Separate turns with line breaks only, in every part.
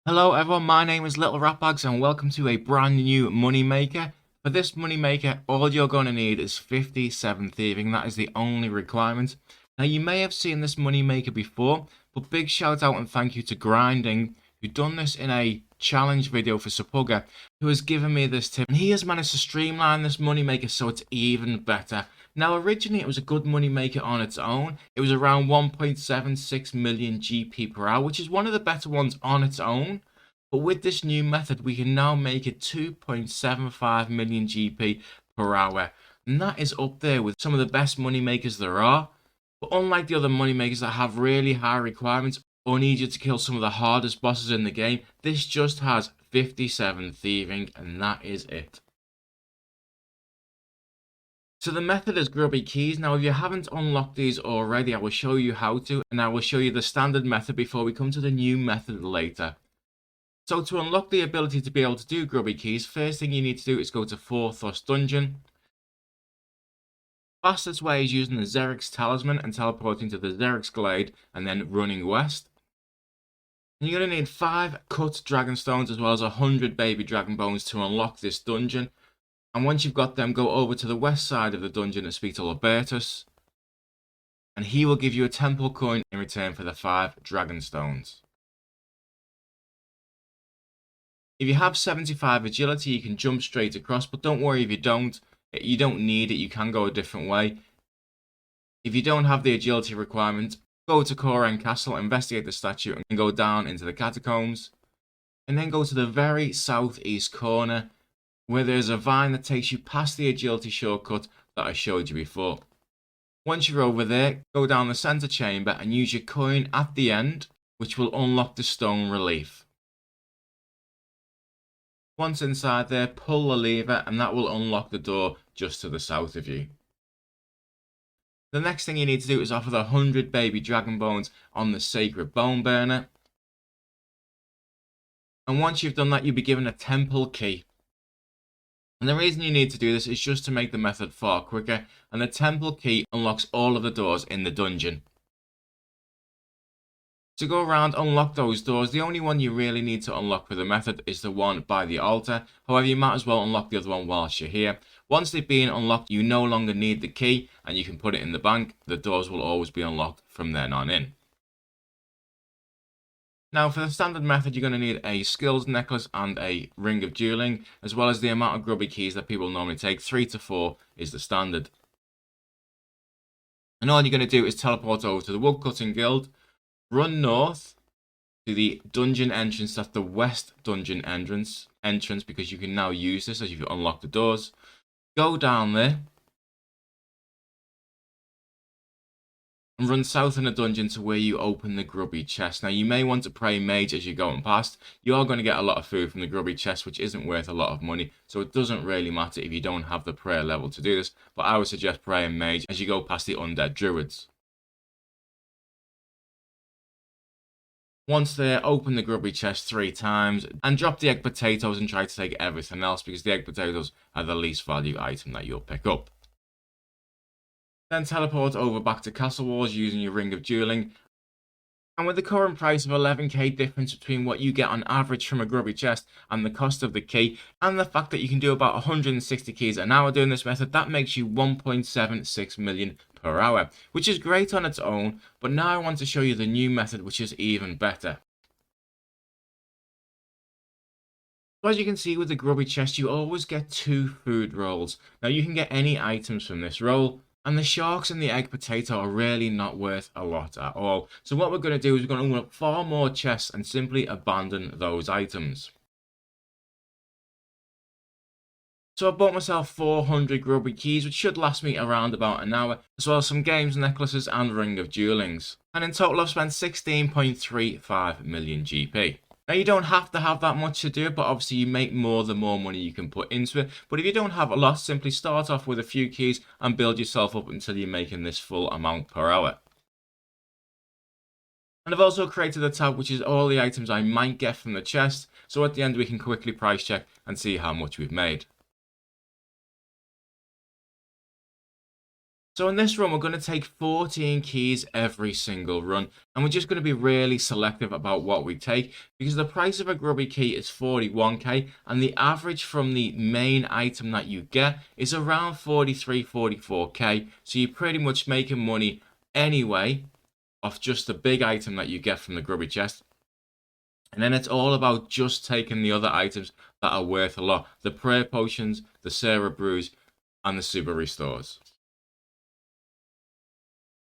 Hello everyone, my name is Lilratbags and welcome to a brand new money maker. For this money maker, all you're going to need is 57 thieving. That is the only requirement. Now you may have seen this money maker before, but big shout out and thank you to Grinding, who done this in a challenge video for Sapugga, who has given me this tip. And he has managed to streamline this money maker so it's even better. Now originally it was a good money maker on its own. It was around 1.76 million GP per hour, which is one of the better ones on its own. But with this new method, we can now make it 2.75 million GP per hour. And that is up there with some of the best money makers there are. But unlike the other money makers that have really high requirements or need you to kill some of the hardest bosses in the game, this just has 57 thieving and that is it. So the method is grubby keys. Now if you haven't unlocked these already, I will show you how to, and I will show you the standard method before we come to the new method later. So to unlock the ability to be able to do grubby keys, first thing you need to do is go to 4th Dungeon. Fastest way is using the Xerix Talisman and teleporting to the Xerix Glade and then running west. And you're going to need 5 cut dragon stones as well as 100 baby dragon bones to unlock this dungeon. And once you've got them, go over to the west side of the dungeon and speak to Libertus. And he will give you a temple coin in return for the 5 dragon stones. If you have 75 agility, you can jump straight across, but don't worry if you don't. You don't need it, you can go a different way. If you don't have the agility requirement, go to Koren Castle, investigate the statue, and go down into the catacombs. And then go to the very southeast corner, where there's a vine that takes you past the agility shortcut that I showed you before. Once you're over there, go down the center chamber and use your coin at the end, which will unlock the stone relief. Once inside there, pull the lever and that will unlock the door just to the south of you. The next thing you need to do is offer the 100 baby dragon bones on the sacred bone burner. And once you've done that, you'll be given a temple key. And the reason you need to do this is just to make the method far quicker, and the temple key unlocks all of the doors in the dungeon. To go around, unlock those doors. The only one you really need to unlock for the method is the one by the altar. However, you might as well unlock the other one whilst you're here. Once they've been unlocked, you no longer need the key and you can put it in the bank. The doors will always be unlocked from then on in. Now for the standard method, you're going to need a skills necklace and a ring of dueling, as well as the amount of grubby keys that people normally take. 3 to 4 is the standard. And all you're going to do is teleport over to the Woodcutting Guild. Run north to the dungeon entrance, that's the west dungeon entrance, because you can now use this as you've unlocked the doors. Go down there and run south in the dungeon to where you open the grubby chest. Now you may want to pray mage as you're going past. You are going to get a lot of food from the grubby chest, which isn't worth a lot of money, so it doesn't really matter if you don't have the prayer level to do this, but I would suggest praying mage as you go past the undead druids. Once there, open the grubby chest 3 times and drop the egg potatoes and try to take everything else, because the egg potatoes are the least value item that you'll pick up. Then teleport over back to Castle Walls using your ring of dueling. And with the current price of 11k difference between what you get on average from a grubby chest and the cost of the key, and the fact that you can do about 160 keys an hour doing this method, that makes you 1.76 million per hour, which is great on its own, but now I want to show you the new method, which is even better. So as you can see with the grubby chest, you always get 2 food rolls. Now you can get any items from this roll, and the sharks and the egg potato are really not worth a lot at all. So what we're going to do is we're going to open up far more chests and simply abandon those items. So I bought myself 400 grubby keys, which should last me around about an hour, as well as some games, necklaces and ring of duelings. And in total I've spent 16.35 million GP. Now you don't have to have that much to do it, but obviously you make more the more money you can put into it. But if you don't have a lot, simply start off with a few keys and build yourself up until you're making this full amount per hour. And I've also created a tab which is all the items I might get from the chest, so at the end we can quickly price check and see how much we've made. So in this run, we're going to take 14 keys every single run, and we're just going to be really selective about what we take, because the price of a grubby key is 41k, and the average from the main item that you get is around 43, 44k, so you're pretty much making money anyway off just the big item that you get from the grubby chest. And then it's all about just taking the other items that are worth a lot. The prayer potions, the Sarah brews, and the super restores.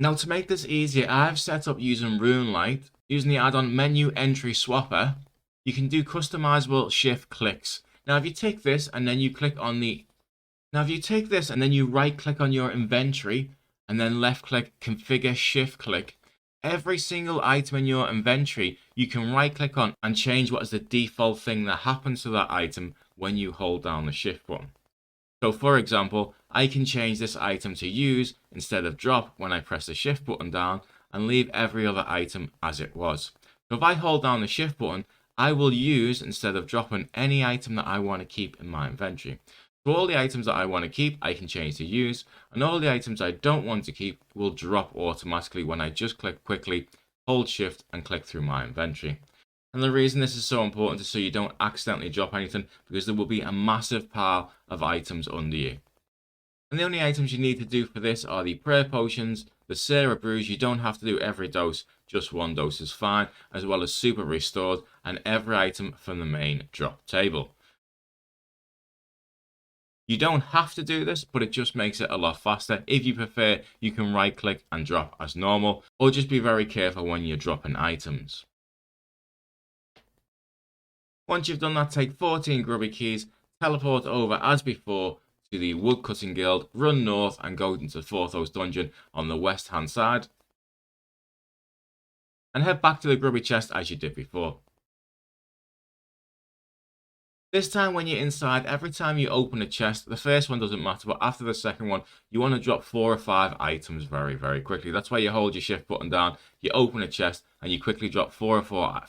Now to make this easier, I've set up using Runelight. Using the add-on menu entry swapper, you can do customizable shift clicks. Now if you take this and then you click on the... Now if you take this and then you right click on your inventory and then left click configure shift click, every single item in your inventory you can right click on and change what is the default thing that happens to that item when you hold down the shift button. So for example, I can change this item to use instead of drop when I press the shift button down and leave every other item as it was. So if I hold down the shift button, I will use instead of dropping any item that I want to keep in my inventory. So all the items that I want to keep, I can change to use, and all the items I don't want to keep will drop automatically when I just click quickly, hold shift and click through my inventory. And the reason this is so important is so you don't accidentally drop anything, because there will be a massive pile of items under you. And the only items you need to do for this are the prayer potions, the Sarah brews. You don't have to do every dose, just one dose is fine, as well as super restored and every item from the main drop table. You don't have to do this, but it just makes it a lot faster. If you prefer, you can right click and drop as normal, or just be very careful when you're dropping items. Once you've done that, take 14 grubby keys, teleport over as before to the Woodcutting Guild, run north and go into the Forthos dungeon on the west hand side. And head back to the grubby chest as you did before. This time when you're inside, every time you open a chest, the first one doesn't matter, but after the second one, you want to drop 4 or 5 items very, very quickly. That's why you hold your shift button down, you open a chest, and you quickly drop 4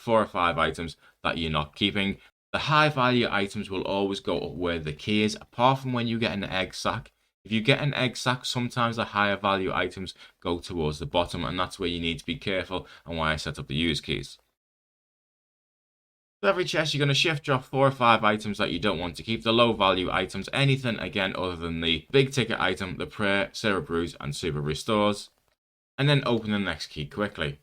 or 5 items that you're not keeping. The high value items will always go up where the key is, apart from when you get an egg sack. If you get an egg sack, sometimes the higher value items go towards the bottom, and that's where you need to be careful and why I set up the use keys. For every chest, you're going to shift drop 4 or 5 items that you don't want to keep. The low value items, anything again other than the big ticket item, the prayer, Sarah brews and super restores. And then open the next key quickly.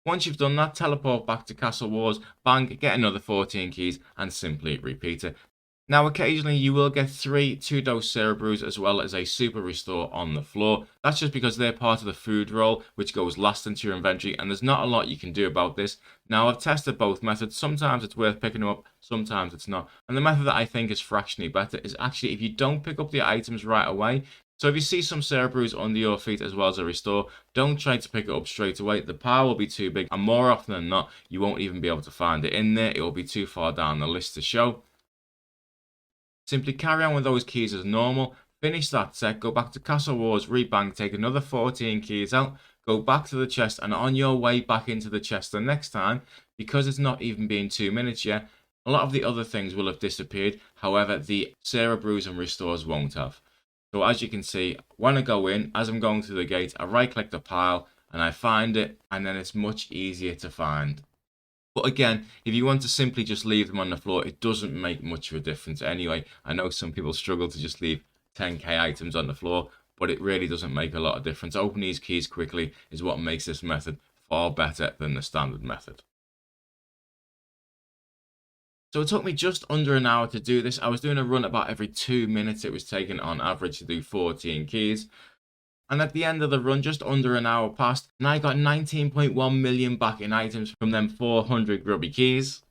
Once you've done that, teleport back to Castle Wars, bang, get another 14 keys and simply repeat it. Now occasionally you will get 3 2-dose Sarah brews as well as a super restore on the floor. That's just because they're part of the food roll which goes last into your inventory, and there's not a lot you can do about this. Now I've tested both methods. Sometimes it's worth picking them up, sometimes it's not. And the method that I think is fractionally better is actually if you don't pick up the items right away. So if you see some Sarah brews under your feet as well as a restore, don't try to pick it up straight away. The pile will be too big, and more often than not you won't even be able to find it in there. It will be too far down the list to show. Simply carry on with those keys as normal, finish that set, go back to Castle Wars, rebang, take another 14 keys out, go back to the chest, and on your way back into the chest the next time, because it's not even been 2 minutes yet, a lot of the other things will have disappeared. However, the Sarah brews and restores won't have. So as you can see, when I go in, as I'm going through the gate, I right click the pile and I find it, and then it's much easier to find. But again, if you want to simply just leave them on the floor, it doesn't make much of a difference anyway. I know some people struggle to just leave 10k items on the floor, but it really doesn't make a lot of difference. Opening these keys quickly is what makes this method far better than the standard method. So it took me just under an hour to do this. I was doing a run about every 2 minutes. It was taking on average to do 14 keys. And at the end of the run, just under an hour passed, and I got 19.1 million back in items from them 400 grubby keys,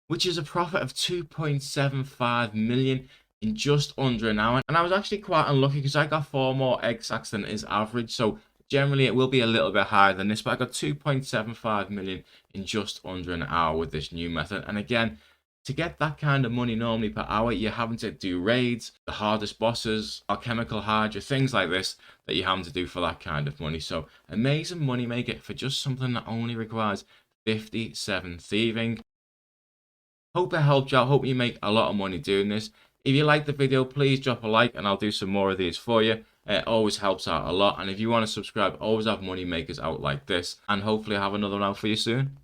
which is a profit of 2.75 million in just under an hour. And I was actually quite unlucky because I got 4 more egg sacks than is average, so generally it will be a little bit higher than this, but I got 2.75 million in just under an hour with this new method. And again, to get that kind of money normally per hour, you're having to do raids, the hardest bosses, alchemical hydra, things like this that you're having to do for that kind of money. So amazing money maker for just something that only requires 57 thieving. Hope it helped you out. Hope you make a lot of money doing this. If you like the video, please drop a like and I'll do some more of these for you. It always helps out a lot. And if you want to subscribe, always have money makers out like this. And hopefully I'll have another one out for you soon.